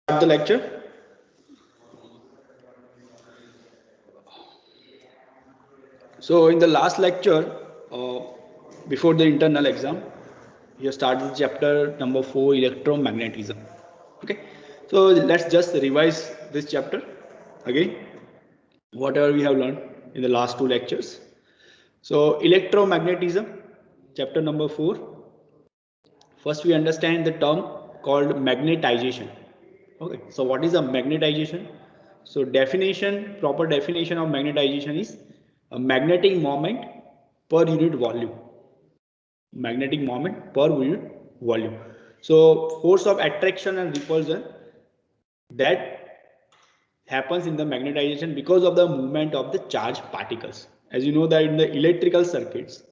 The lecture. So in the last lecture, before the internal exam, you started chapter number 4, electromagnetism. Okay, so let's just revise this chapter again, whatever we have learned in the last two lectures. So electromagnetism, chapter number 4. First, we understand the term called magnetization. Okay, so what is a magnetization? So proper definition of magnetization is a magnetic moment per unit volume. Magnetic moment per unit volume. So force of attraction and repulsion that happens in the magnetization because of the movement of the charged particles. As you know that in the electrical circuits,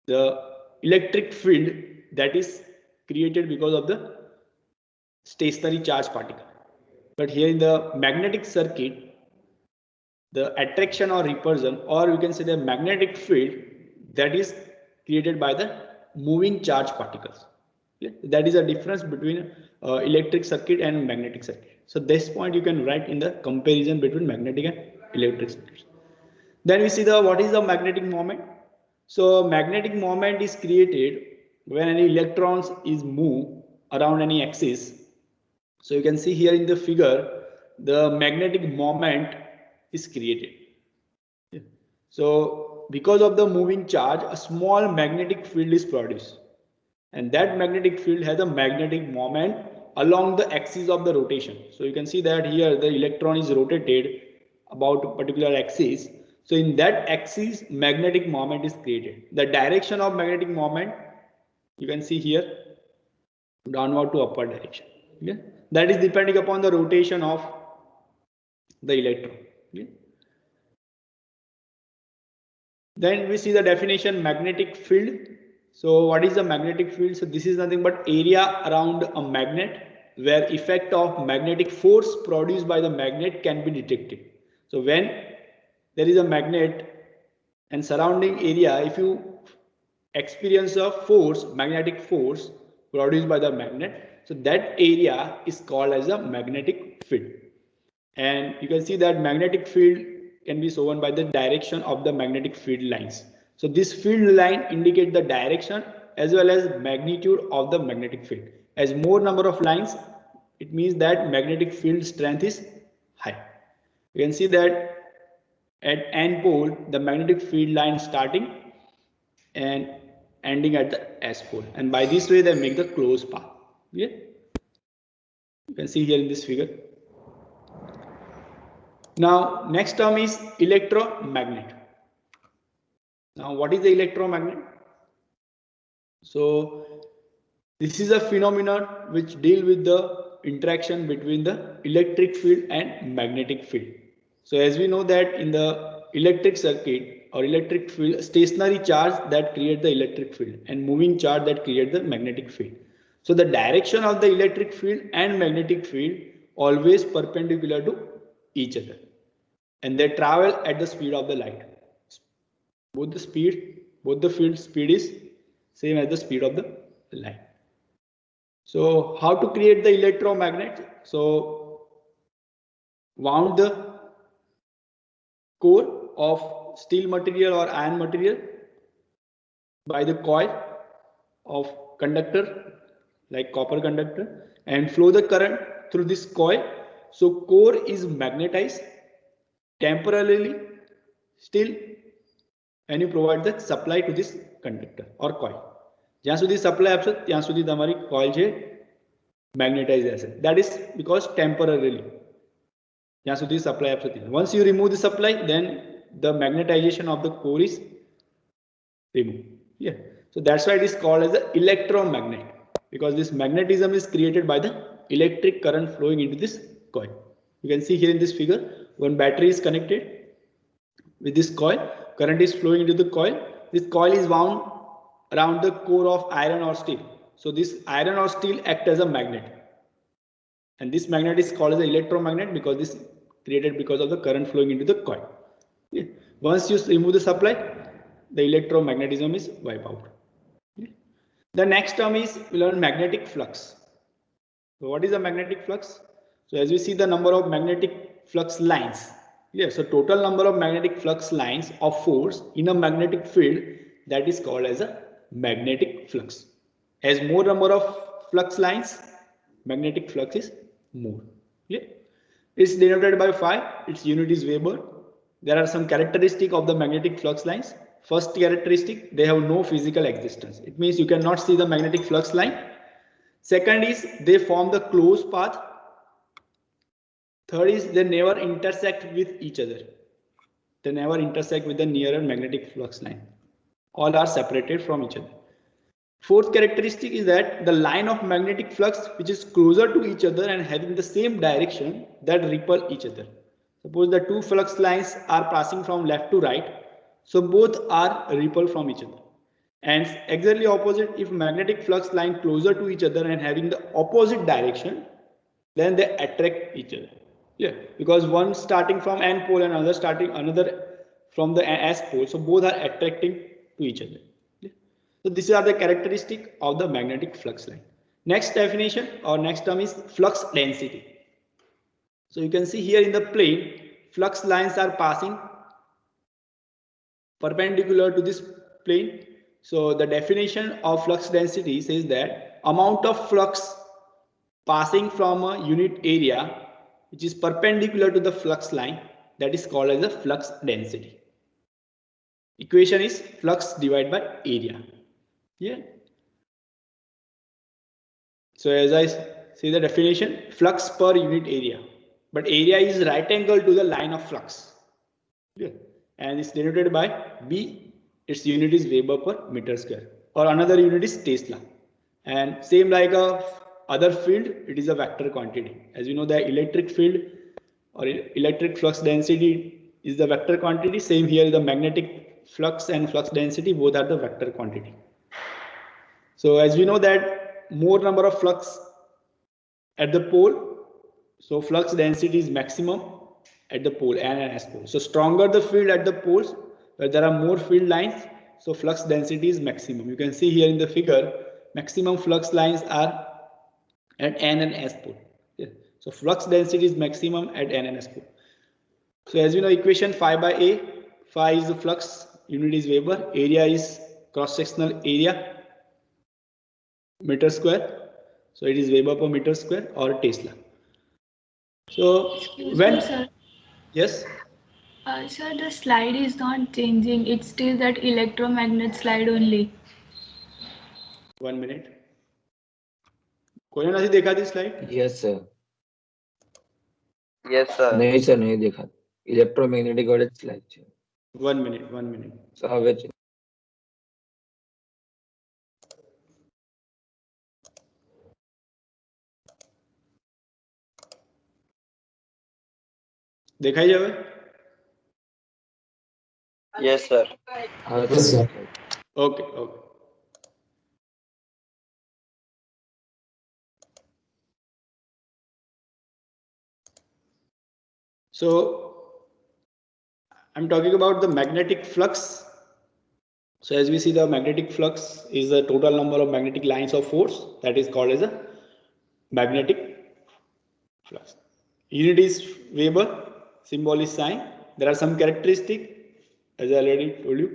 the electric field that is created because of the stationary charge particle. But here in the magnetic circuit, the attraction or repulsion, or you can say the magnetic field that is created by the moving charge particles. Okay? That is a difference between electric circuit and magnetic circuit. So this point you can write in the comparison between magnetic and electric circuits. Then we see what is the magnetic moment. So magnetic moment is created when any electrons is moved around any axis. So you can see here in the figure, the magnetic moment is created. So because of the moving charge, a small magnetic field is produced. And that magnetic field has a magnetic moment along the axis of the rotation. So you can see that here the electron is rotated about a particular axis. So in that axis, magnetic moment is created. The direction of magnetic moment, you can see here, downward to upward direction. Okay? That is depending upon the rotation of the electron. Okay? Then we see the definition magnetic field. So what is the magnetic field? So this is nothing but area around a magnet where effect of magnetic force produced by the magnet can be detected. So when there is a magnet and surrounding area, if you experience a force, magnetic force produced by the magnet, so that area is called as a magnetic field. And you can see that magnetic field can be shown by the direction of the magnetic field lines. So this field line indicate the direction as well as magnitude of the magnetic field. As more number of lines, it means that magnetic field strength is high. You can see that at N pole, the magnetic field line starting and ending at the S pole. And by this way, they make the closed path. Yeah? You can see here in this figure. Now, next term is electromagnet. Now, what is the electromagnet? So, this is a phenomenon which deal with the interaction between the electric field and magnetic field. So, as we know that in the electric circuit or electric field, stationary charge that create the electric field and moving charge that create the magnetic field. So, the direction of the electric field and magnetic field always perpendicular to each other, and they travel at the speed of the light. Both the field speed is same as the speed of the light. So how to create the electromagnet? So wound the core of steel material or iron material by the coil of conductor like copper conductor and flow the current through this coil. So core is magnetized temporarily still, and you provide the supply to this conductor or coil. જ્યાં સુધી supply આપશો ત્યાં સુધી તમારી coil છે magnetize રહેશે. That is because temporarily. જ્યાં સુધી supply આપશો ત્યાં. Once you remove the supply, then the magnetization of the core is removed. Yeah. So that's why it is called as the electromagnet, because this magnetism is created by the electric current flowing into this coil. You can see here in this figure, one battery is connected with this coil, current is flowing into the coil. This coil is wound around the core of iron or steel. So this iron or steel act as a magnet, and this magnet is called as the electromagnet because this created because of the current flowing into the coil. Yeah. Once you remove the supply, the electromagnetism is wiped out. Yeah. The next term is we learn magnetic flux. So what is the magnetic flux? So as we see the number of magnetic flux lines. Yes, so total number of magnetic flux lines of force in a magnetic field, that is called as a magnetic flux. As more number of flux lines, magnetic flux is more. Yeah. It's denoted by phi, its unit is Weber. There are some characteristics of the magnetic flux lines. First characteristic, they have no physical existence. It means you cannot see the magnetic flux line. Second is they form the closed path. Third is they never intersect with each other. They never intersect with the nearer magnetic flux line. All are separated from each other. Fourth characteristic is that the line of magnetic flux which is closer to each other and having the same direction, that repel each other. Suppose the two flux lines are passing from left to right, so both are repelled from each other. And exactly opposite, if magnetic flux line closer to each other and having the opposite direction, then they attract each other. Yeah, because one starting from N pole and another from the S pole, so both are attracting to each other. Yeah. So these are the characteristic of the magnetic flux line. Next definition or next term is flux density. So you can see here in the plane, flux lines are passing perpendicular to this plane. So the definition of flux density says that amount of flux passing from a unit area which is perpendicular to the flux line, that is called as the flux density. Equation is flux divided by area. Yeah. So as I say the definition, flux per unit area, but area is right angle to the line of flux. Yeah. And it's denoted by B. Its unit is Weber per meter square, or another unit is Tesla. And same like a other field, it is a vector quantity. As you know, the electric field or electric flux density is the vector quantity. Same here, the magnetic flux and flux density both are the vector quantity. So as we know that more number of flux at the pole, so flux density is maximum at the pole N and S pole. So stronger the field at the poles where there are more field lines, so flux density is maximum. You can see here in the figure, maximum flux lines are at N and S pole. Yeah. So flux density is maximum at N and S pole. So as you know, equation phi by A, phi is the flux, unit is Weber, area is cross-sectional area, meter square. So it is Weber per meter square or Tesla. So Excuse when me, sir. yes, Sir, the slide is not changing. It's still that electromagnet slide only. 1 minute. कोई नहीं देखा थी slide? Yes, sir. Yes, sir. नहीं sir नहीं देखा electromagnetic वाले slide છે 1 minute, 1 minute. So હવે છે देखाई जावे? Yes, sir. હા sir Okay, okay. So I'm talking about the magnetic flux. So as we see, the magnetic flux is the total number of magnetic lines of force, that is called as a magnetic flux. Unit is Weber, symbol is sign. There are some characteristics, as I already told you,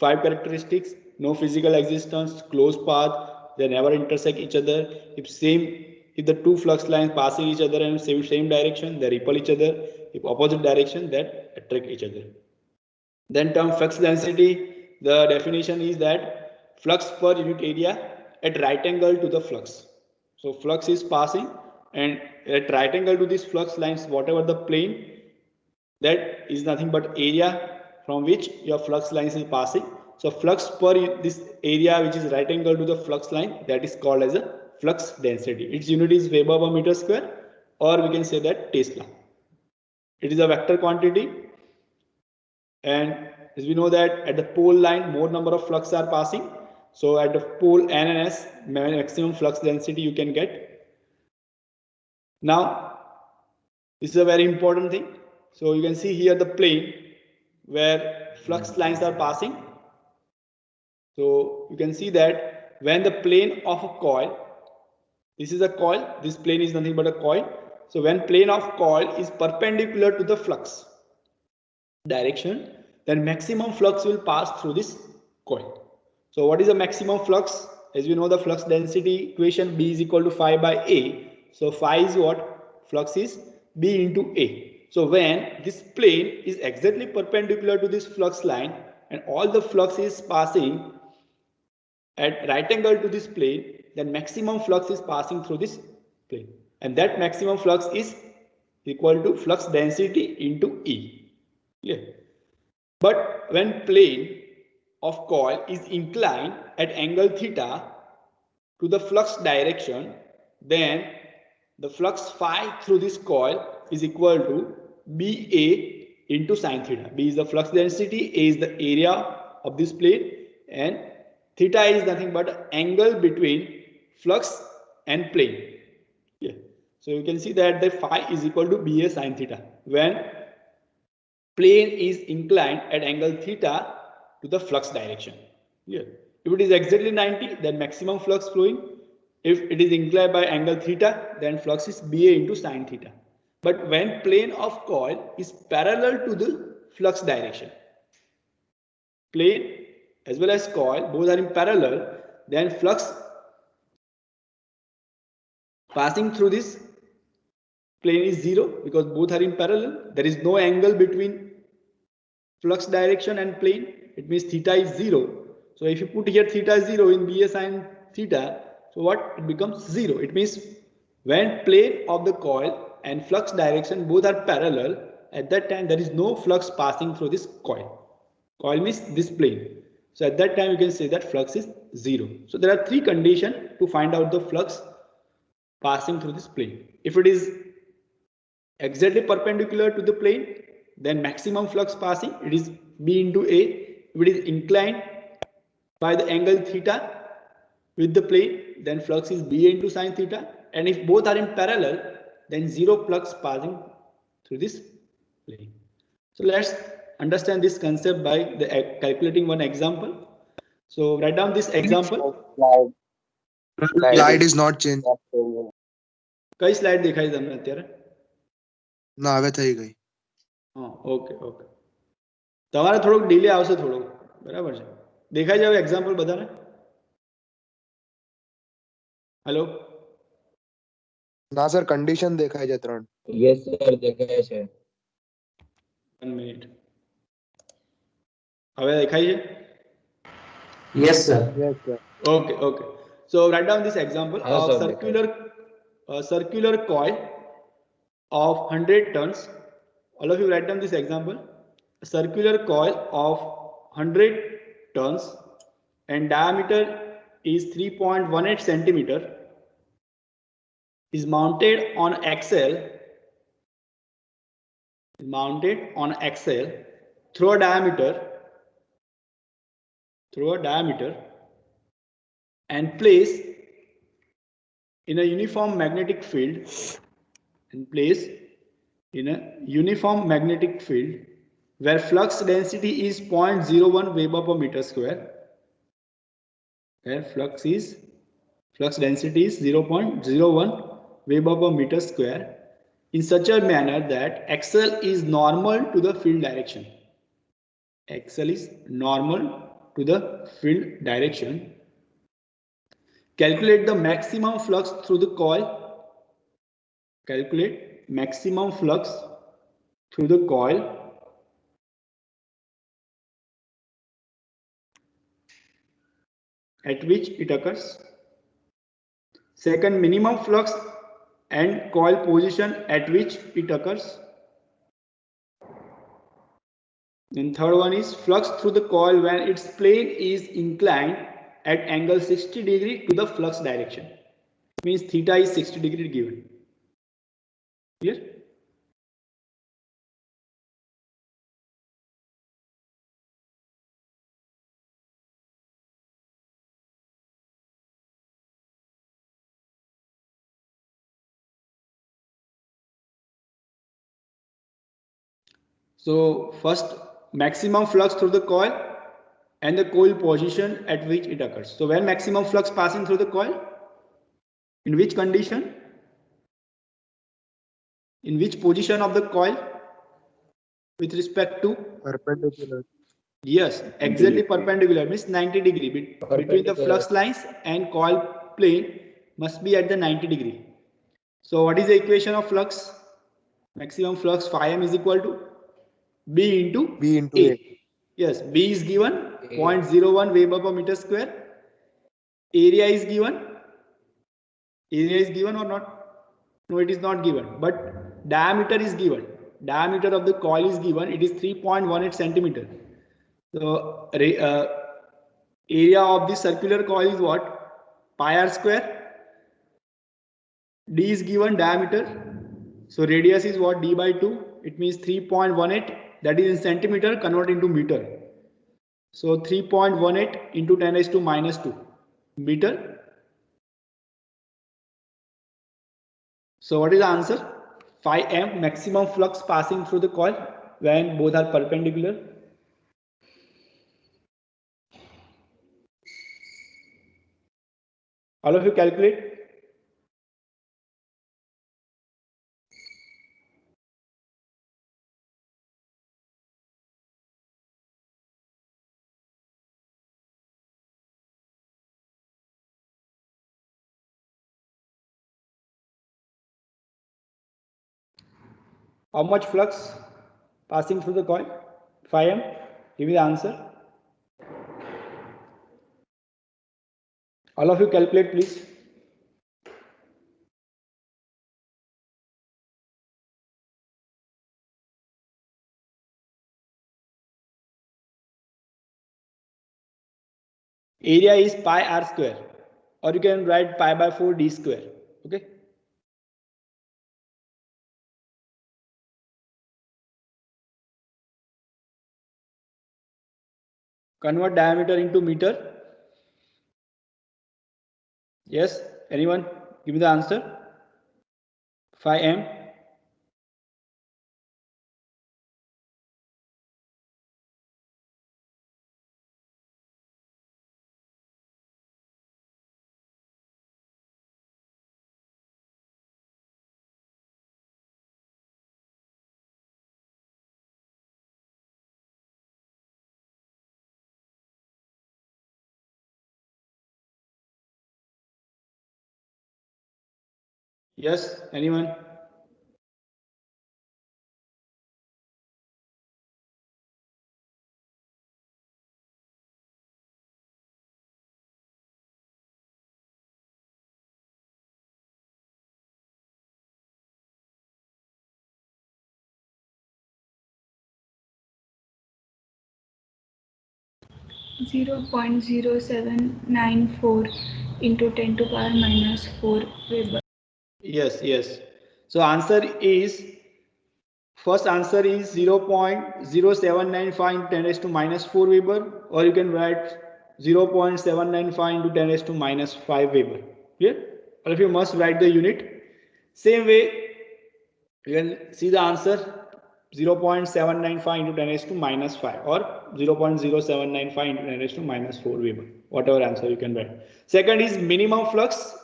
5 characteristics: no physical existence, closed path, they never intersect each other. If the two flux lines passing each other in same direction, they repel each other. If opposite direction, that attract each other. Then term flux density, the definition is that flux per unit area at right angle to the flux. So flux is passing, and at right angle to these flux lines, whatever the plane, that is nothing but area from which your flux lines is passing. So flux per this area which is right angle to the flux line, that is called as a flux density. Its unit is Weber per meter square, or we can say that Tesla. It is a vector quantity, and as we know that at the pole line more number of flux are passing. So at the pole N and S, maximum flux density you can get. Now this is a very important thing. So you can see here the plane where flux lines are passing. So you can see that when the plane of a coil, This is a coil. This plane is nothing but a coil. So when plane of coil is perpendicular to the flux direction, then maximum flux will pass through this coil. So what is the maximum flux? As you know, the flux density equation, B is equal to phi by A. So phi is what? Flux is B into A. So when this plane is exactly perpendicular to this flux line and all the flux is passing at right angle to this plane, then maximum flux is passing through this plane. And that maximum flux is equal to flux density into E. Yeah. But when plane of coil is inclined at angle theta to the flux direction, then the flux phi through this coil is equal to BA into sine theta. B is the flux density, A is the area of this plane, and theta is nothing but angle between flux and plane. Yeah. So you can see that the phi is equal to BA sine theta when plane is inclined at angle theta to the flux direction. Yeah. If it is exactly 90, then maximum flux flowing. If it is inclined by angle theta, then flux is BA into sine theta. But when plane of coil is parallel to the flux direction, plane as well as coil both are in parallel, then flux passing through this plane is zero because both are in parallel. There is no angle between flux direction and plane. It means theta is zero. So if you put here theta is zero in BA sine theta, so what? It becomes zero. It means when plane of the coil and flux direction both are parallel, at that time there is no flux passing through this coil. Coil means this plane. So at that time you can say that flux is zero. So there are three conditions to find out the flux passing through this plane. If it is exactly perpendicular to the plane, then maximum flux passing, it is B into A. If it is inclined by the angle theta with the plane, then flux is BA into sine theta. And if both are in parallel, then zero flux passing through this plane. So let's understand this concept by the calculating one example. So write down this example. Slide is not changed. કઈ slide દેખાય તમને અત્યારે? ના હવે થઈ ગઈ. હા, okay okay. તમારે થોડુંક ડિલે આવશે થોડુંક, બરાબર છે? દેખાય છે હવે એક્ઝામ્પલ બધાને? હેલો? ના સર કન્ડિશન દેખાય છે 3. Yes sir, દેખાય છે. 1 મિનિટ. હવે દેખાય છે? Yes sir. Yes sir. Okay, okay. So write down this example Yes, of sir, circular coil of 100 tons. All of you write down this example. A circular coil of 100 tons and diameter is 3.18 centimeter is mounted on axle through a diameter and placed in a uniform magnetic field where flux density is 0.01 Weber per meter square. Where flux density is 0.01 Weber per meter square in such a manner that axle is normal to the field direction. Axle is normal to the field direction. Calculate the maximum flux through the coil. Calculate maximum flux through the coil at which it occurs. Second, minimum flux and coil position at which it occurs. Then third one is flux through the coil when its plane is inclined at angle 60 degree to the flux direction. Means theta is 60 degree given. Clear? So first, maximum flux through the coil and the coil position at which it occurs. So when maximum flux passing through the coil? In which condition? In which position of the coil with respect to? Perpendicular. Yes, exactly perpendicular means 90 degree. Between the flux lines and coil plane must be at the 90 degree. So what is the equation of flux? Maximum flux phi m is equal to B into A. Yes, B is given 0.01 Weber per meter square. Area is given. Area is given or not? No, it is not given. But diameter is given. Diameter of the coil is given. It is 3.18 centimeter. So area of the circular coil is what? Pi r square. D is given diameter. So radius is what? D by 2. It means 3.18. That is in centimeter. Convert into meter. So 3.18 into 10 raised to minus 2 meter. So what is the answer? Phi m, maximum flux passing through the coil when both are perpendicular. All of you calculate. How much flux passing through the coil? Phi m. Give me the answer. All of you calculate, please. Area is pi r square, or you can write pi by 4 d square. Okay. Convert diameter into meter. Yes, anyone? Give me the answer. Phi m. Yes, anyone? Zero point 0.0794 into 10 to power minus 4 Weber. Yes, yes. So answer is, first answer is 0.0795 into 10 raised to minus 4 Weber, or you can write 0.795 into 10 raised to minus 5 Weber. Clear? All of you must write the unit. Same way, you can see the answer 0.795 into 10 raised to minus 5 or 0.0795 into 10 raised to minus 4 Weber. Whatever answer you can write. Second is minimum flux.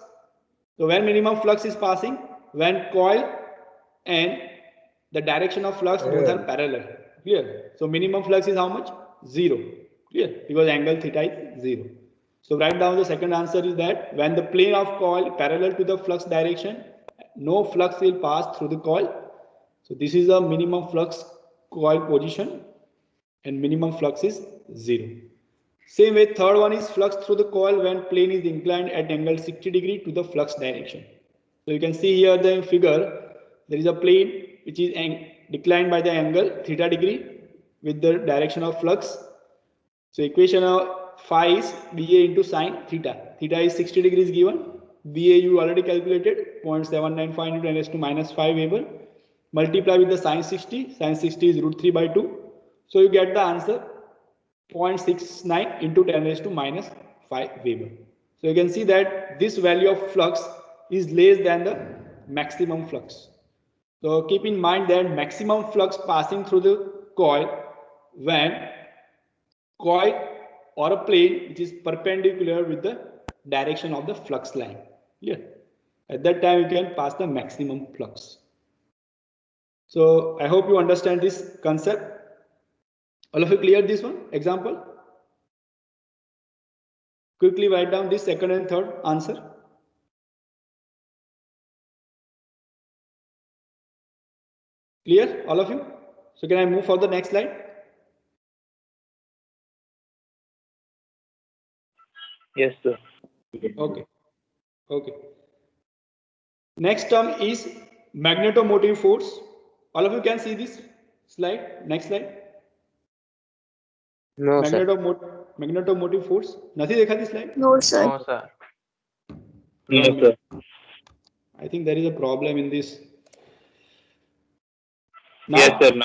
So when minimum flux is passing, when coil and the direction of flux both are parallel. Clear? So minimum flux is how much? 0. Clear? Because angle theta is 0. So write down the second answer is that when the plane of coil parallel to the flux direction, no flux will pass through the coil. So this is the minimum flux coil position and minimum flux is 0. Same way, third one is flux through the coil when plane is inclined at angle 60 degree to the flux direction. So you can see here the figure, there is a plane which is declined by the angle theta degree with the direction of flux. So equation of phi is BA into sine theta. Theta is 60 degrees given. BA you already calculated 0.795 into 10 raised to minus 5 Weber. Multiply with the sine 60. Sine 60 is root 3 by 2. So you get the answer 0.69 into 10 raised to minus 5 Weber. So you can see that this value of flux is less than the maximum flux. So keep in mind that maximum flux passing through the coil when coil or a plane which is perpendicular with the direction of the flux line. Clear? At that time, you can pass the maximum flux. So I hope you understand this concept. All of you clear this one? Example? Quickly write down this second and third answer. Clear, all of you? So can I move for the next slide? Yes, sir. Okay. Okay. Next term is magnetomotive force. All of you can see this slide. Next slide. No, sir. Magnetomotive force. Nothing देखा this slide? No, sir. No, sir. No, sir. I think there is a problem in this. Now? Yes, sir. No.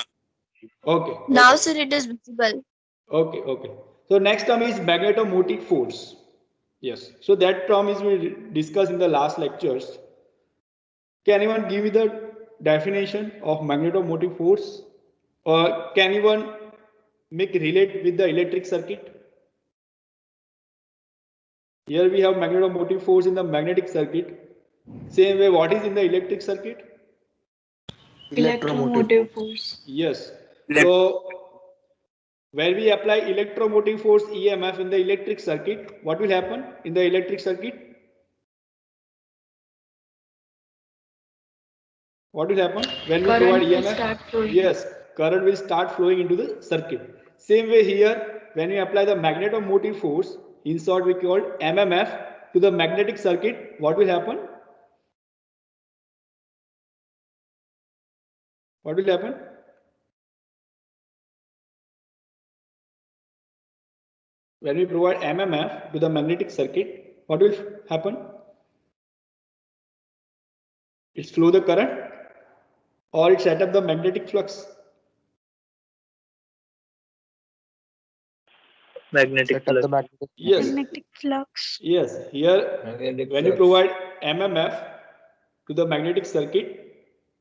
Okay. Now, sir, it is visible. Okay, okay. So next term is magnetomotive force. Yes. So that term is we discussed in the last lectures. Can anyone give me the definition of magnetomotive force? Or can anyone make relate with the electric circuit? Here we have magnetomotive force in the magnetic circuit. Same way, what is in the electric circuit? Electromotive force. Yes. So where we apply electromotive force EMF in the electric circuit, what will happen in the electric circuit? What will happen when we provide EMF? Yes, current will start flowing into the circuit. Same way here, when we apply the magnetomotive force, in short we call MMF to the magnetic circuit, what will happen? What will happen? When we provide MMF to the magnetic circuit, what will happen? It's flow the current or it set up the magnetic flux. Magnetic Set up the flux. magnetic. Yes. Magnetic flux. Yes. Here, Magnetic when you flux. provide MMF to the magnetic circuit,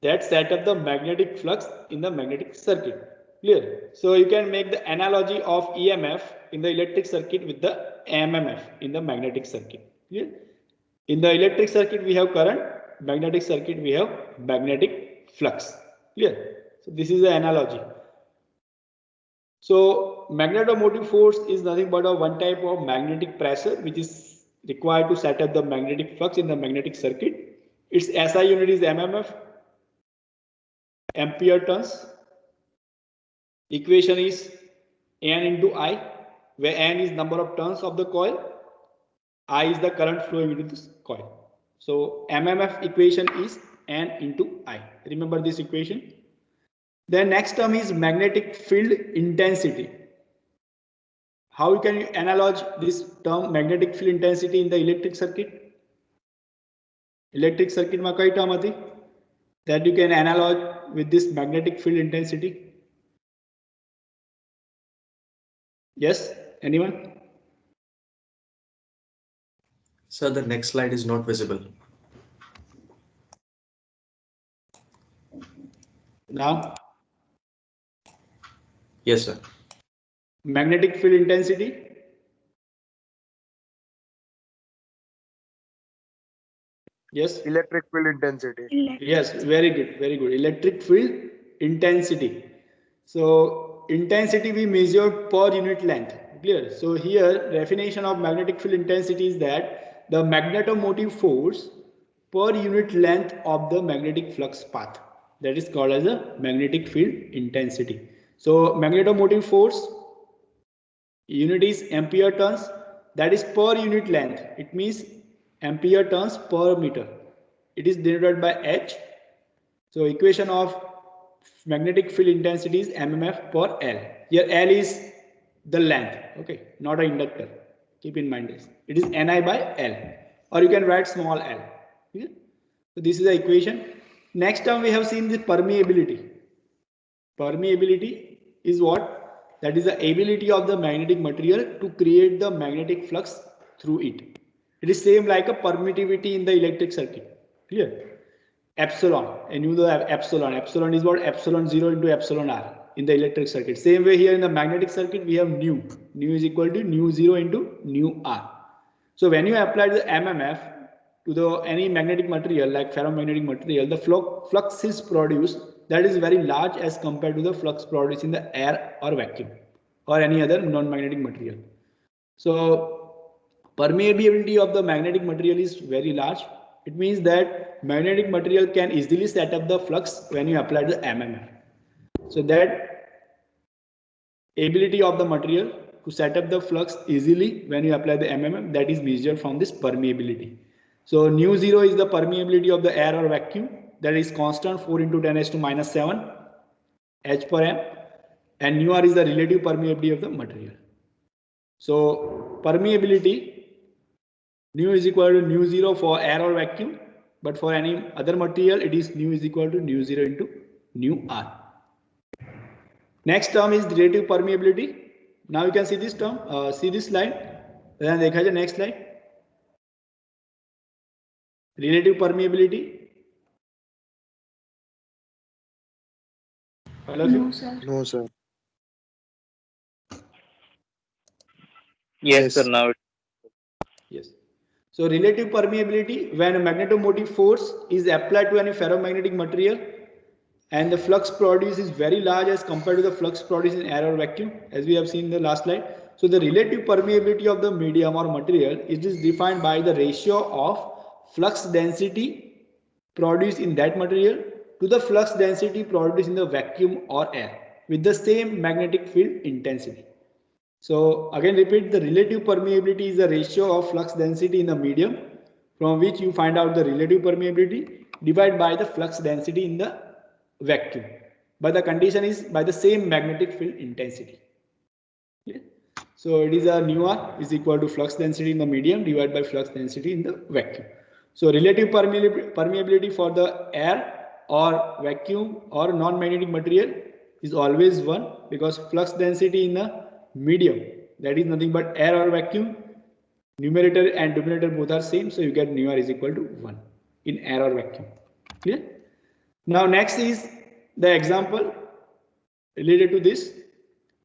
that set up the magnetic flux in the magnetic circuit. Clear? So you can make the analogy of EMF in the electric circuit with the MMF in the magnetic circuit. Clear? In the electric circuit we have current, magnetic circuit we have magnetic flux. Clear? So this is the analogy. So magnetomotive force is nothing but a one type of magnetic pressure which is required to set up the magnetic flux in the magnetic circuit. Its SI unit is MMF, ampere turns. Equation is N into I, where N is number of turns of the coil, I is the current flowing into this coil. So MMF equation is N into I. Remember this equation. The next term is magnetic field intensity. How can you analogize this term magnetic field intensity in the electric circuit? Electric circuit ma kai term hati that you can analogize with this magnetic field intensity? Yes, anyone? Sir, the next slide is not visible. Now, Yes, sir. magnetic field intensity. Yes. Electric field intensity. Yes, very good, very good. Electric field intensity. So intensity we measure per unit length. Clear? So here definition of magnetic field intensity is that the magnetomotive force per unit length of the magnetic flux path. That is called as a magnetic field intensity. So magnetomotive force unit is ampere turns. That is per unit length. It means ampere turns per meter. It is denoted by H. So equation of magnetic field intensity is MMF per L. Here L is the length, okay, not an inductor. Keep in mind this. It is Ni by L, or you can write small l. Okay? So this is the equation. Next term we have seen the permeability. Permeability is what? That is the ability of the magnetic material to create the magnetic flux through it. It is same like a permittivity in the electric circuit. Clear? Epsilon, and you know epsilon. Epsilon is what? Epsilon 0 into epsilon r in the electric circuit. Same way here in the magnetic circuit we have nu. Nu is equal to nu 0 into nu r. So when you apply the MMF to the any magnetic material like ferromagnetic material, the flux is produced that is very large as compared to the flux produced in the air or vacuum or any other non-magnetic material. So permeability of the magnetic material is very large. It means that magnetic material can easily set up the flux when you apply the MMF. So that ability of the material to set up the flux easily when you apply the MMF, that is measured from this permeability. So nu zero is the permeability of the air or vacuum, that is constant 4 into 10 raised to minus 7 H per m, and nu r is the relative permeability of the material. So permeability, nu is equal to nu zero for air or vacuum, but for any other material it is nu is equal to nu zero into nu r. Next term is relative permeability. Now you can see this term, see this slide. Then देखा जाए next slide. Relative permeability. No, sir. No, sir. Yes, sir. Now Yes. So relative permeability, when a magnetomotive force is applied to any ferromagnetic material and the flux produced is very large as compared to the flux produced in air or vacuum, as we have seen in the last slide. So the relative permeability of the medium or material is defined by the ratio of flux density produced in that material to the flux density produced in the vacuum or air with the same magnetic field intensity. So again repeat, the relative permeability is the ratio of flux density in the medium from which you find out the relative permeability divided by the flux density in the vacuum. But the condition is by the same magnetic field intensity. Okay. So it is a nu r is equal to flux density in the medium divided by flux density in the vacuum. So relative permeability for the air or vacuum or non-magnetic material is always 1 because flux density in the medium, that is nothing but air or vacuum, numerator and denominator both are same, so you get nu r is equal to 1 in air or vacuum. Clear? Now next is the example related to this.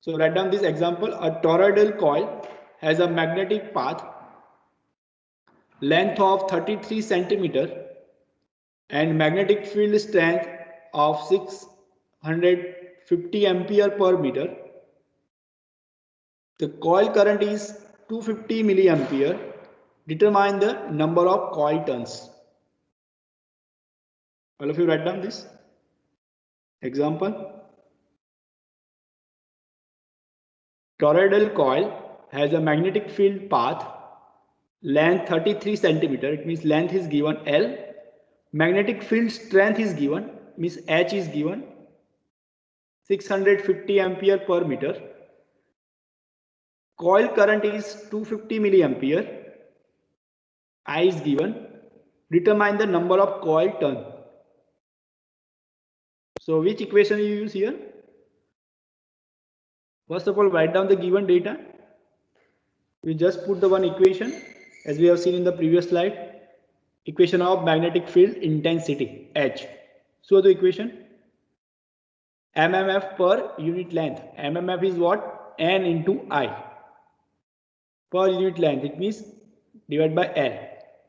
So write down this example. A toroidal coil has a magnetic path length of 33 centimeter and magnetic field strength of 650 ampere per meter. The coil current is 250 milliampere. Determine the number of coil turns. All of you write down this example. Toroidal coil has a magnetic field path length 33 centimeter. It means length is given L. Magnetic field strength is given, means H is given 650 ampere per meter. Coil current is 250 milliampere. I is given. Determine the number of coil turn. So which equation you use here? First of all, write down the given data. We just put the one equation as we have seen in the previous slide. Equation of magnetic field intensity H. So the equation MMF per unit length. MMF is what? N into I. Per unit length, it means divided by L.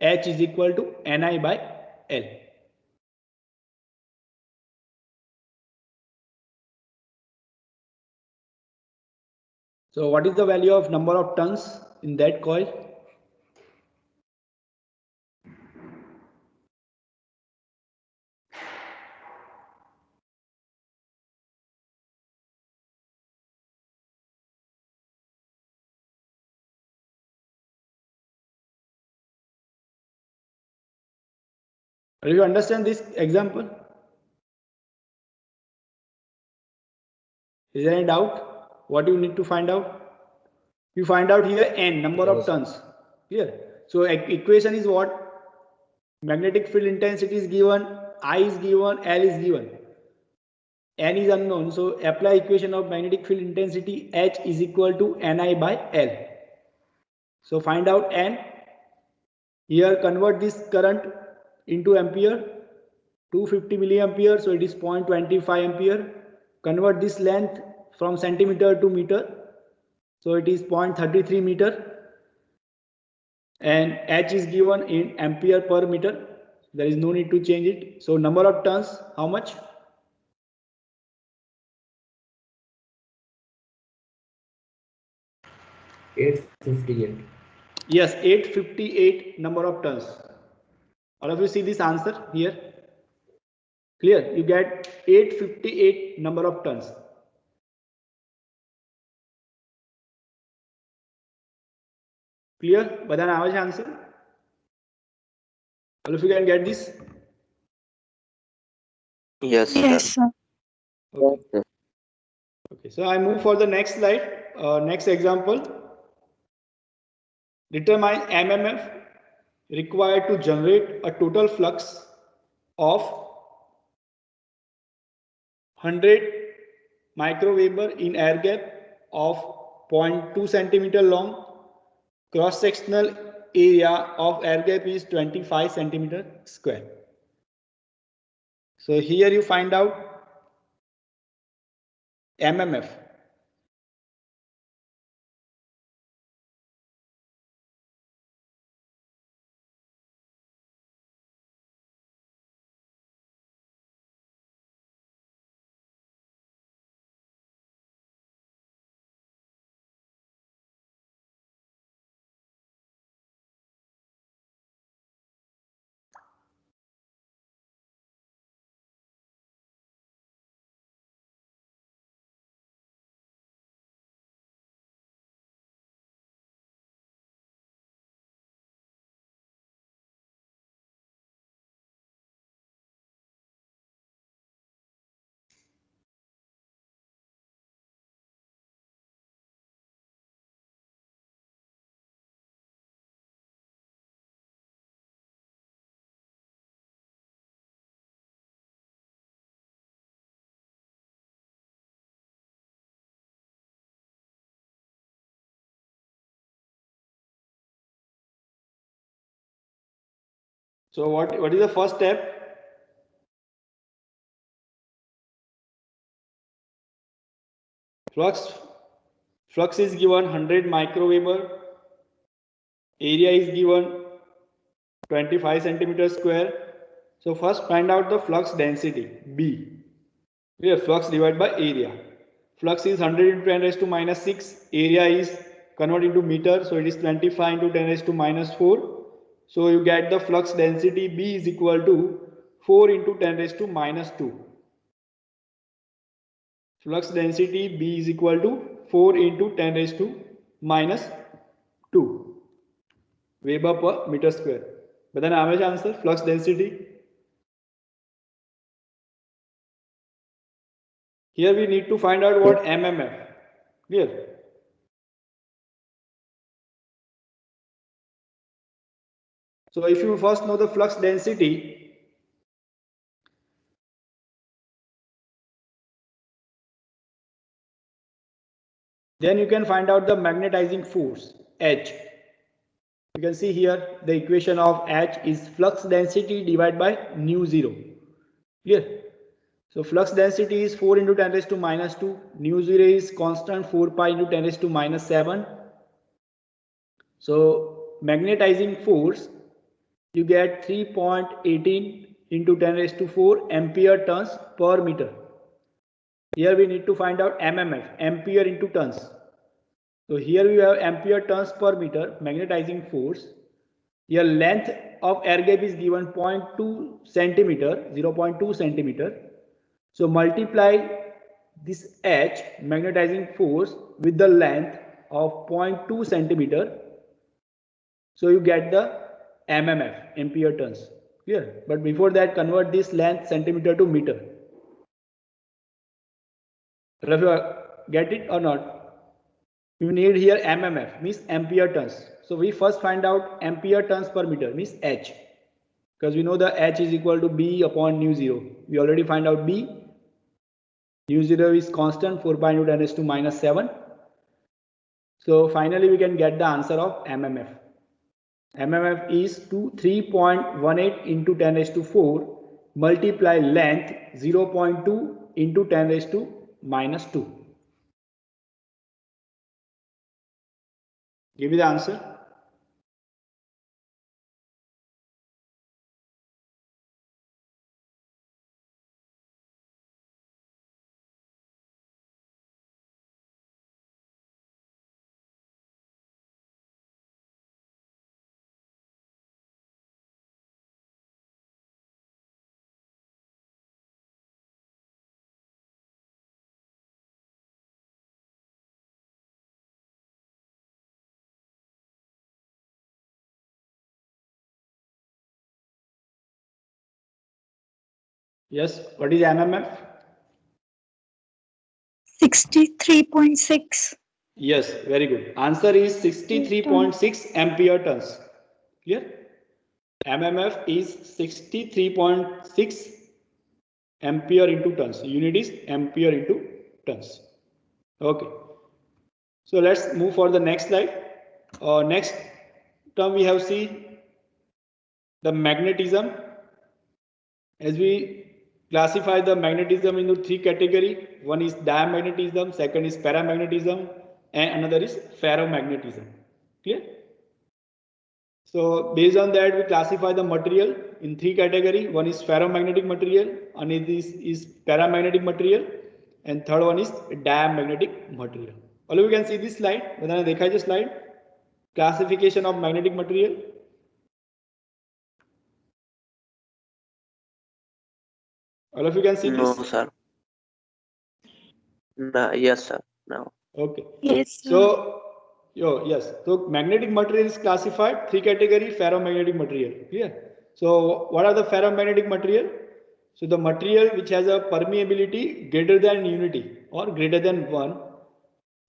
H is equal to Ni by L. So what is the value of number of turns in that coil? Do you understand this example? Is there any doubt? What you need to find out? You find out here N, number of turns. Clear? So equation is what? Magnetic field intensity is given, I is given, L is given. N is unknown. So apply equation of magnetic field intensity H is equal to Ni by L. So find out N. Here convert this current into ampere. 250 milliampere. So it is 0.25 ampere. Convert this length from centimeter to meter. So it is 0.33 meter. and H is given in ampere per meter. There is no need to change it. So number of turns, how much? $858. Yes, 858 number of turns. All of you see this answer here? Clear? You get 858 number of turns. Clear? બધાને આવે છે answer? All of you can get this? Yes, sir. Yes, sir. Okay. Okay, so I move for the next slide. Next example. Determine MMF required to generate a total flux of 100 microweber in air gap of 0.2 centimeter long. Cross sectional area of air gap is 25 centimeter square. So here you find out MMF. So what is the first step? Flux is given 100 microweber. Area is given 25 centimeter square. So first find out the flux density B. Here flux divided by area. Flux is 100 into 10 raised to minus 6. Area is converted into meter, so it is 25 into 10 raised to minus 4. So you get the flux density B is equal to 4 into 10 raised to minus 2. Flux density B is equal to 4 into 10 raised to minus 2 Weber per meter square. But then average answer, flux density. Here we need to find out what MMF. Clear? So if you first know the flux density, then you can find out the magnetizing force H. You can see here the equation of H is flux density divided by nu zero. Clear? So flux density is 4 into 10 raised to minus 2. Nu zero is constant 4 pi into 10 raised to minus 7. So magnetizing force, you get 3.18 into 10 raised to 4 ampere turns per meter. Here we need to find out MMF, ampere into tons. So here we have ampere turns per meter, magnetizing force. Here length of air gap is given 0.2 centimeter, 0.2 centimeter. So multiply this H, magnetizing force, with the length of 0.2 centimeter. So you get the MMF, ampere turns. Clear? But before that, convert this length centimeter to meter. Get it or not? You need here MMF, means ampere turns. So we first find out ampere turns per meter, means H. Because we know the H is equal to B upon nu zero. We already find out B. Nu zero is constant, 4 pi into 10 raised to minus 7. So finally we can get the answer of MMF. MMF is 3.18 into 10 raised to 4 multiply length 0.2 into 10 raised to minus 2. Give me the answer. Yes, what is MMF? 63.6. Yes, very good. Answer is 63.6 ampere tons. Clear? MMF is 63.6 ampere into tons. Unit is ampere into tons. Okay. So let's move for the next slide. Next term we have seen the magnetism. As we classify the magnetism into three categories, one is diamagnetism, second is paramagnetism, and another is ferromagnetism. Clear? So based on that, we classify the material in three categories. One is ferromagnetic material, another is paramagnetic material, and third one is diamagnetic material. All of you can see this slide. Badana dekha hai jo slide. Classification of magnetic material. All of you can see No, this. sir. No, yes, sir. No. Okay. Yes, sir. So, yes. So magnetic material is classified three category: ferromagnetic material. Clear? So what are the ferromagnetic material? So the material which has a permeability greater than unity or greater than 1,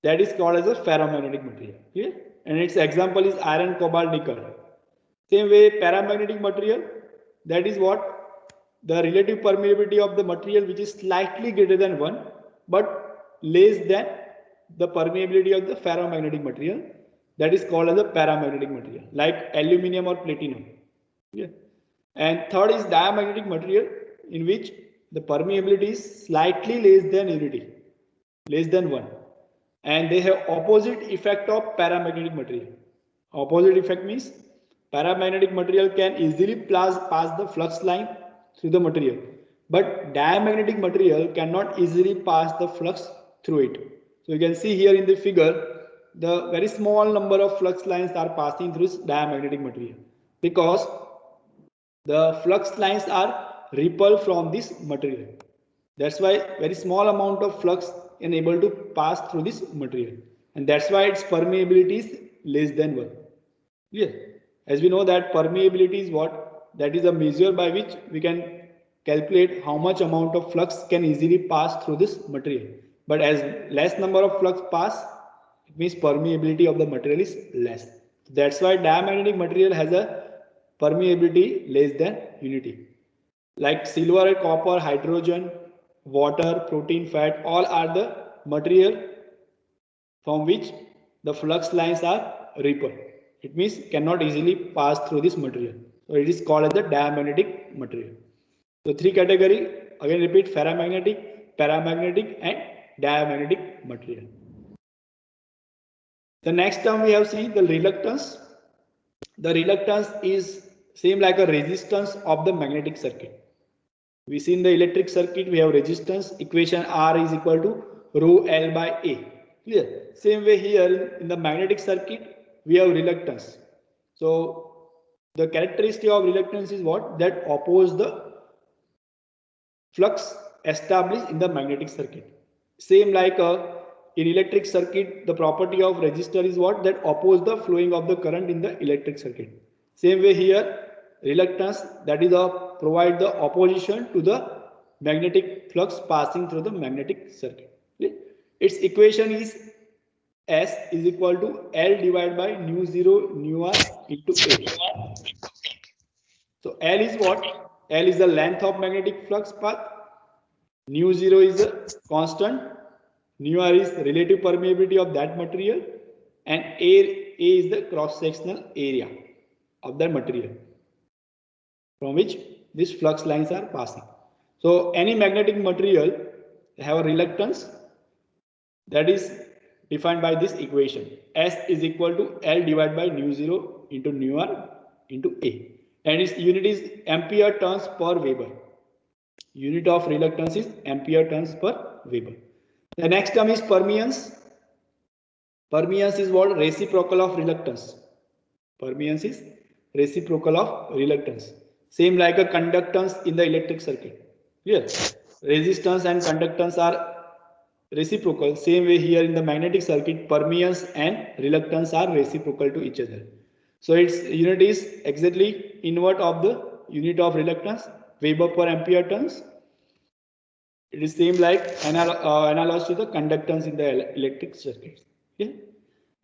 that is called as a ferromagnetic material. Clear? And its example is iron, cobalt, nickel. Same way, paramagnetic material, that is what? The relative permeability of the material which is slightly greater than 1 but less than the permeability of the ferromagnetic material, that is called as a paramagnetic material, like aluminium or platinum. Yeah. And third is diamagnetic material, in which the permeability is slightly less than unity, less than 1, and they have opposite effect of paramagnetic material. Opposite effect means paramagnetic material can easily pass the flux line through the material, but diamagnetic material cannot easily pass the flux through it. So you can see here in the figure, the very small number of flux lines are passing through diamagnetic material because the flux lines are repelled from this material. That's why very small amount of flux is able to pass through this material, and that's why its permeability is less than 1. Yes, as we know that permeability is what? That is a measure by which we can calculate how much amount of flux can easily pass through this material. But as less number of flux pass, it means permeability of the material is less. That's why diamagnetic material has a permeability less than unity. Like silver, copper, hydrogen, water, protein, fat, all are the material from which the flux lines are repelled. It means cannot easily pass through this material. So it is called as the diamagnetic material. So three category, again repeat: ferromagnetic, paramagnetic, and diamagnetic material. The next term we have seen the reluctance. The reluctance is same like a resistance of the magnetic circuit. We see in the electric circuit we have resistance, equation R is equal to rho L by A. Clear? Same way here in the magnetic circuit we have reluctance. So the characteristic of reluctance is what? That oppose the flux established in the magnetic circuit. Same like in electric circuit, the property of resistor is what? That oppose the flowing of the current in the electric circuit. Same way here, reluctance, that is provide the opposition to the magnetic flux passing through the magnetic circuit. Okay? Its equation is S is equal to L divided by nu 0 nu R into A. So L is what? L is the length of magnetic flux path. Nu 0 is a constant. Nu R is relative permeability of that material, and A is the cross-sectional area of that material from which these flux lines are passing. So any magnetic material have a reluctance that is defined by this equation. S is equal to L divided by nu 0 into nu R into A, and its unit is ampere turns per Weber. Unit of reluctance is ampere turns per Weber. The next term is permeance. Permeance is what? Reciprocal of reluctance. Permeance is reciprocal of reluctance. Same like a conductance in the electric circuit. Here, resistance and conductance are reciprocal. Same way here in the magnetic circuit, permeance and reluctance are reciprocal to each other. So its unit is exactly invert of the unit of reluctance, Weber per ampere turns. It is same like analogous to the conductance in the electric circuits. Okay.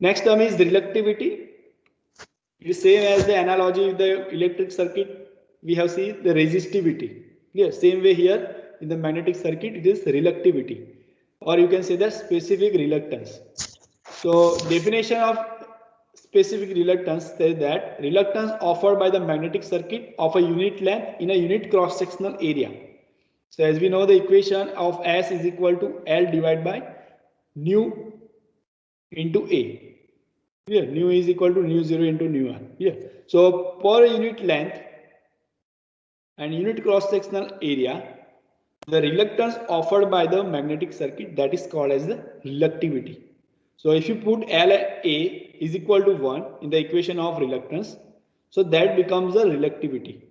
Next term is reluctivity. It is same as the analogy with the electric circuit. We have seen the resistivity. Yeah, same way here in the magnetic circuit, it is reluctivity, or you can say the specific reluctance. So definition of specific reluctance says that reluctance offered by the magnetic circuit of a unit length in a unit cross-sectional area. So as we know, the equation of S is equal to L divided by nu into A. Here, nu is equal to nu 0 into nu 1. Here. So per unit length and unit cross-sectional area, the reluctance offered by the magnetic circuit, that is called as the reluctivity. So if you put LA is equal to 1 in the equation of reluctance, so that becomes the reluctivity.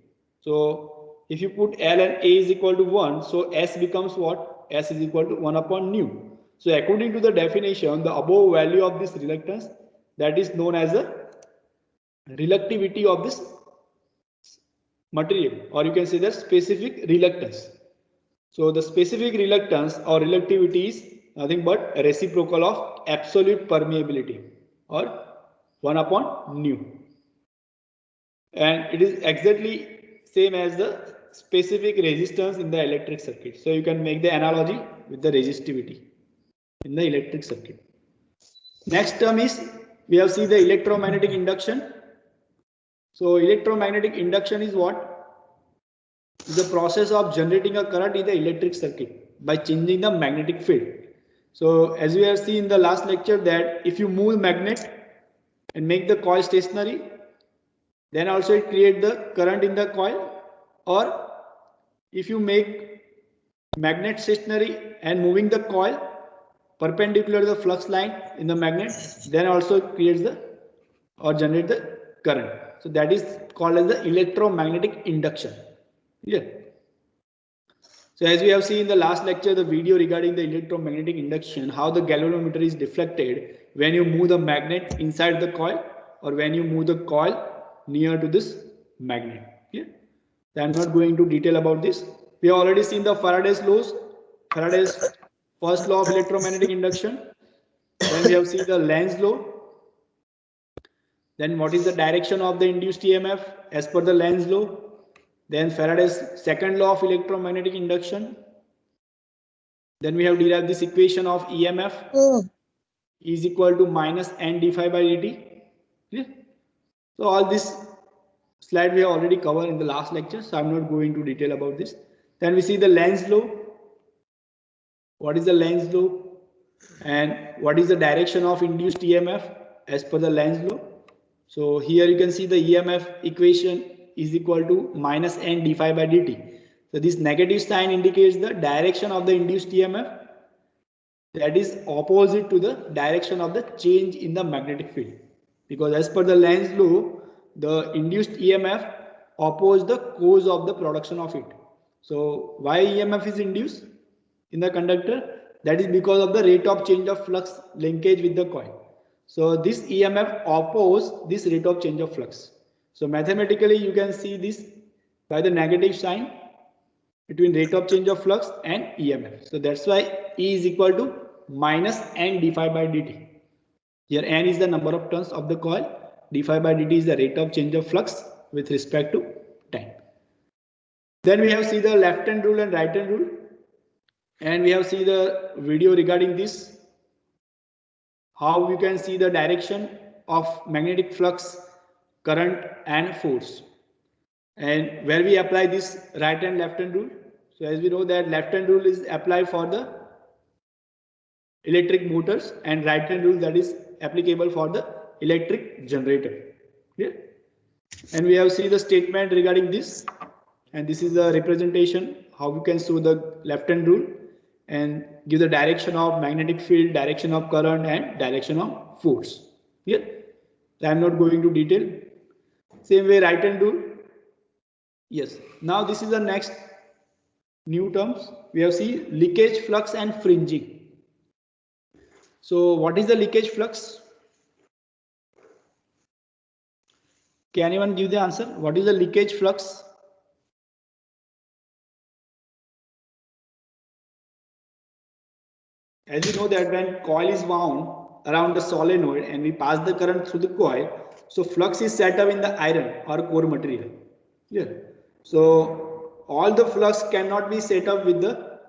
So if you put L and A is equal to 1, so S becomes what? S is equal to 1 upon nu. So according to the definition, the above value of this reluctance, that is known as the reluctivity of this material, or you can say the specific reluctance. So the specific reluctance or reluctivity is nothing but reciprocal of absolute permeability, or 1 upon nu. And it is exactly same as the specific resistance in the electric circuit. So you can make the analogy with the resistivity in the electric circuit. Next term is, we have seen the electromagnetic induction. So electromagnetic induction is what? Is the process of generating a current in the electric circuit by changing the magnetic field. So as we have seen in the last lecture, that if you move magnet and make the coil stationary, then also it creates the current in the coil. Or if you make magnet stationary and moving the coil perpendicular to the flux line in the magnet, then also it creates the or generate the current. So that is called as the electromagnetic induction. Yeah. So as we have seen in the last lecture, the video regarding the electromagnetic induction, how the galvanometer is deflected when you move the magnet inside the coil or when you move the coil near to this magnet. Yeah. So I'm not going to detail about this. We have already seen the Faraday's laws, Faraday's first law of electromagnetic induction. Then we have seen the Lenz law. Then what is the direction of the induced EMF as per the Lenz law? Then Faraday's second law of electromagnetic induction. Then we have derived this equation of EMF is equal to minus n d phi by dt. Yeah. So all this slide we have already covered in the last lecture, so I'm not going to detail about this. Then we see the Lenz law. What is the Lenz law? And what is the direction of induced EMF as per the Lenz law? So here you can see the EMF equation is equal to minus n d phi by dt. So this negative sign indicates the direction of the induced EMF, that is opposite to the direction of the change in the magnetic field. Because as per the Lenz law, the induced EMF opposes the cause of the production of it. So why EMF is induced in the conductor? That is because of the rate of change of flux linkage with the coil. So this EMF opposes this rate of change of flux. So mathematically you can see this by the negative sign between rate of change of flux and EMF. So that's why E is equal to minus n d phi by dt. Here n is the number of turns of the coil, d phi by dt is the rate of change of flux with respect to time. Then we have seen the left hand rule and right hand rule, and we have seen the video regarding this, how you can see the direction of magnetic flux, current and force, and where we apply this right and left hand rule. So as we know that left hand rule is applied for the electric motors and right hand rule that is applicable for the electric generator. Yeah. And we have seen the statement regarding this, and this is the representation how you can show the left hand rule and give the direction of magnetic field, direction of current and direction of force. Yeah. So I am not going to detail. Same way right hand rule. Yes. Now this is the next new terms. We have seen leakage flux and fringing. So what is the leakage flux? Can anyone give the answer? What is the leakage flux? As you know that when coil is wound around the solenoid and we pass the current through the coil, so flux is set up in the iron or core material. Clear? So all the flux cannot be set up with the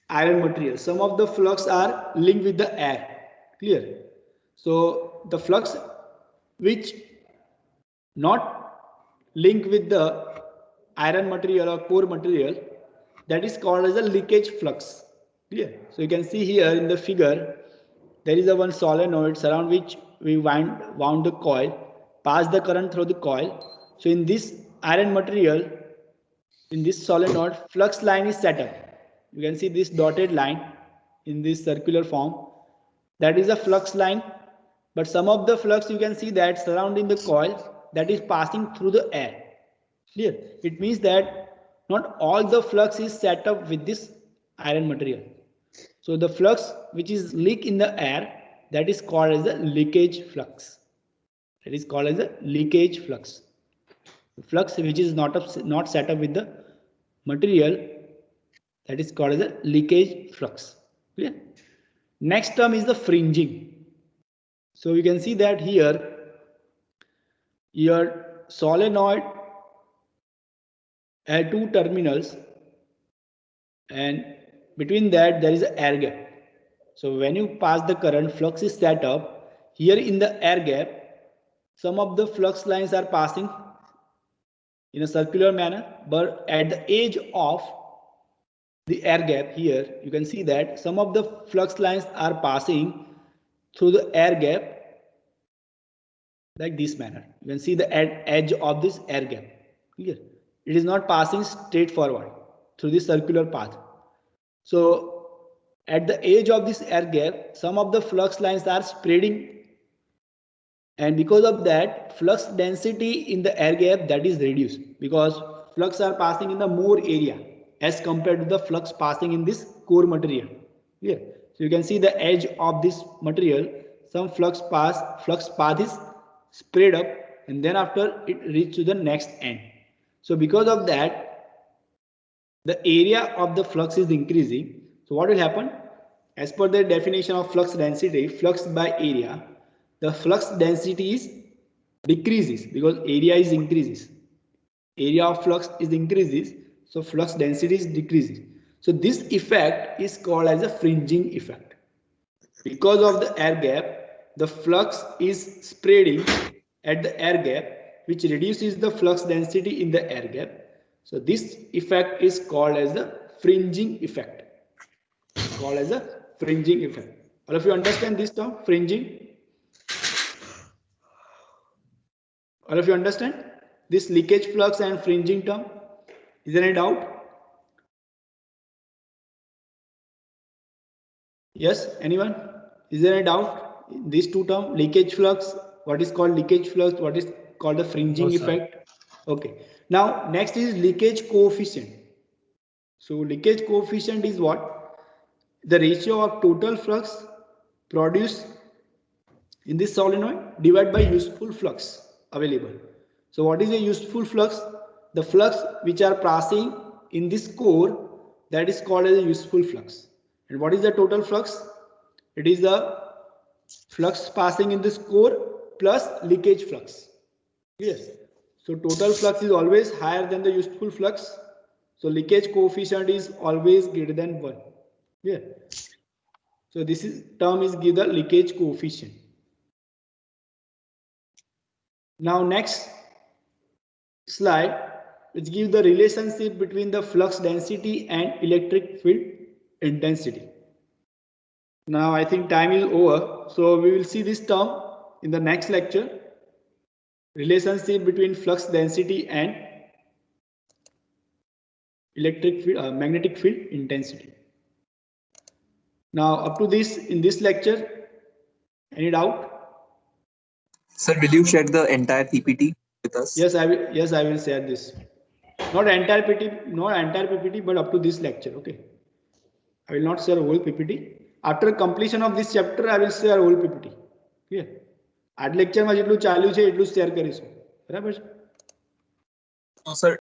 iron material. Some of the flux are linked with the air. Clear? So the flux which not linked with the iron material or core material, that is called as a leakage flux. Clear? So you can see here in the figure, there is a one solenoid around which we wound the coil, pass the current through the coil. So in this iron material, in this solenoid, flux line is set up. You can see this dotted line in this circular form. That is a flux line, but some of the flux you can see that surrounding the coil, that is passing through the air. Clear? It means that not all the flux is set up with this iron material. So the flux which is leak in the air, that is called as a leakage flux. That is called as a leakage flux. The flux which is not set up with the material, that is called as a leakage flux. Clear? Next term is the fringing. So you can see that here your solenoid had two terminals and between that there is an air gap. So when you pass the current, flux is set up here in the air gap. Some of the flux lines are passing in a circular manner, but at the edge of the air gap here, you can see that some of the flux lines are passing through the air gap like this manner. You can see the edge of this air gap. Clear? It is not passing straight forward through this circular path. So at the edge of this air gap, some of the flux lines are spreading, and because of that, flux density in the air gap that is reduced because flux are passing in the more area as compared to the flux passing in this core material. Clear? So you can see the edge of this material, some flux path is spread up, and then after it reaches to the next end. So because of that, the area of the flux is increasing. So what will happen? As per the definition of flux density, flux by area, the flux density is decreases because area is increases. Area of flux is increases, so flux density is decreases. So this effect is called as a fringing effect. Because of the air gap, the flux is spreading at the air gap, which reduces the flux density in the air gap. So this effect is called as the fringing effect. Called as a fringing effect. All of you understand this term, fringing? All of you understand this leakage flux and fringing term? Is there any doubt? Yes, anyone? Is there any doubt? These two terms, leakage flux, what is called leakage flux, what is called the fringing effect? Okay. Now, next is leakage coefficient. So, leakage coefficient is what? The ratio of total flux produced in this solenoid divided by useful flux available. So, what is a useful flux? The flux which are passing in this core, that is called as a useful flux. And what is the total flux? It is the flux passing in this core plus leakage flux. Yes. So total flux is always higher than the useful flux. So leakage coefficient is always greater than 1. Yeah. So this is term is give the leakage coefficient. Now next slide, which gives the relationship between the flux density and electric field intensity. Now I think time is over, so we will see this term in the next lecture. Relationship between flux density and electric field, magnetic field intensity. Now up to this in this lecture, any doubt? Sir, will you share the entire PPT with us? Yes, I will. Yes, I will share this. Not entire PPT, but up to this lecture. Okay. I will not share whole PPT. After completion of this chapter, I will share whole PPT. Clear? આ લેક્ચરમાં જેટલું ચાલ્યું છે એટલું જ share કરીશું. બરાબર છે? So, sir,